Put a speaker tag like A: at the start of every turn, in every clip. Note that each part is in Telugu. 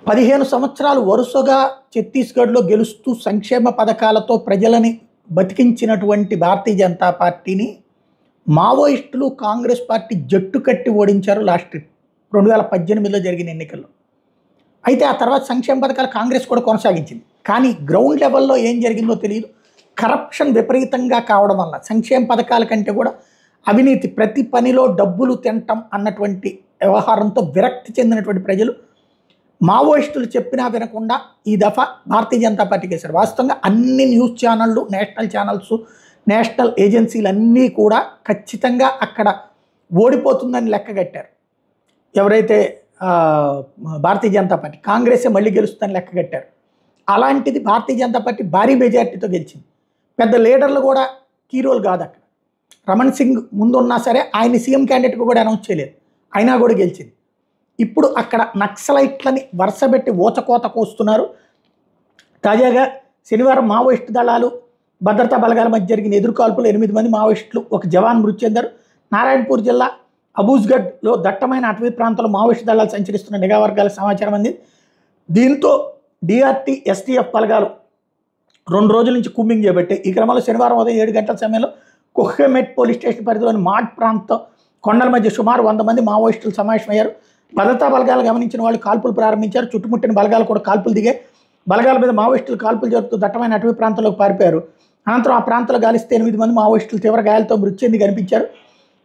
A: 15 సంవత్సరాలు వరుసగా ఛత్తీస్గఢ్‌లో గెలుస్తూ సంక్షేమ పథకాలతో ప్రజలని బతికించినటువంటి భారతీయ జనతా పార్టీని మావోయిస్టులు, కాంగ్రెస్ పార్టీ జట్టు కట్టి ఓడించారు లాస్ట్ 2018లో జరిగిన ఎన్నికల్లో. అయితే ఆ తర్వాత సంక్షేమ పథకాలు కాంగ్రెస్ కూడా కొనసాగించింది. కానీ గ్రౌండ్ లెవెల్‌లో ఏం జరిగిందో తెలీదు. కరప్షన్ విపరీతంగా కావడం వల్ల సంక్షేమ పథకాల కంటే కూడా అవినీతి, ప్రతి పనిలో డబ్బులు తినటం అన్నటువంటి వ్యవహారంతో విరక్తి చెందినటువంటి ప్రజలు మావోయిస్టులు చెప్పినా వినకుండా ఈ దఫా భారతీయ జనతా పార్టీకి వేశారు. వాస్తవంగా అన్ని న్యూస్ ఛానళ్ళు, నేషనల్ ఛానల్స్, నేషనల్ ఏజెన్సీలు అన్నీ కూడా ఖచ్చితంగా అక్కడ ఓడిపోతుందని లెక్కగట్టారు. ఎవరైతే భారతీయ జనతా పార్టీ, కాంగ్రెసే మళ్ళీ గెలుస్తుందని లెక్కగట్టారు. అలాంటిది భారతీయ జనతా పార్టీ భారీ మెజార్టీతో గెలిచింది. పెద్ద లీడర్లు కూడా కీ రోల్ కాదు అక్కడ. రమణ్ సింగ్ ముందున్నా సరే ఆయన సీఎం క్యాండిడేట్గా కూడా అనౌన్స్ చేయలేదు, అయినా కూడా గెలిచింది. ఇప్పుడు అక్కడ నక్సలైట్లని వరుసబెట్టి ఊచకోత కోస్తున్నారు. తాజాగా శనివారం మావోయిస్టు దళాలు, భద్రతా బలగాల మధ్య జరిగిన ఎదురుకాల్పులు 8 మంది మావోయిస్టులు, ఒక జవాన్ మృతి చెందారు. నారాయణపూర్ జిల్లా అబూజ్గఢ్లో దట్టమైన అటవీ ప్రాంతంలో మావోయిస్టు దళాలు సంచరిస్తున్న నిఘా వర్గాలకు సమాచారం అందింది. దీంతో డిఆర్టీ, ఎస్టీఎఫ్ బలగాలు 2 రోజుల నుంచి కూంబింగ్ చేపట్టాయి. ఈ క్రమంలో శనివారం ఉదయం 7 గంటల సమయంలో కుహ్మెట్ పోలీస్ స్టేషన్ పరిధిలోని మాడ్ ప్రాంతం కొండల మధ్య సుమారు 100 మంది మావోయిస్టులు సమావేశమయ్యారు. భద్రతా బలగాలు గమనించిన వాళ్ళు కాల్పులు ప్రారంభించారు. చుట్టుముట్టిన బలగాలు కూడా కాల్పులు దిగాయి. బలగాల మీద మావోయిస్టులు కాల్పులు జరుపుతూ దట్టమైన అటవీ ప్రాంతంలోకి పారిపోయారు. అనంతరం ఆ ప్రాంతంలో గాలిస్తే 8 మంది మావోయిస్టులు తీవ్ర గాయాలతో మృతి చెంది కనిపించారు.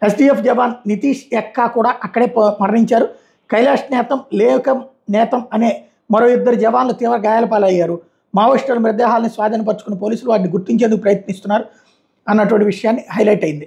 A: ఎస్డీఎఫ్ జవాన్ నితీష్ ఎక్కా కూడా అక్కడే మరణించారు. కైలాష్ నేతం అనే మరో 2 జవాన్లు తీవ్ర గాయాల పాలయ్యారు. మావోయిస్టుల మృతదేహాలను స్వాధీనపరుచుకున్న పోలీసులు వాటిని గుర్తించేందుకు ప్రయత్నిస్తున్నారు అన్నటువంటి విషయాన్ని హైలైట్ అయింది.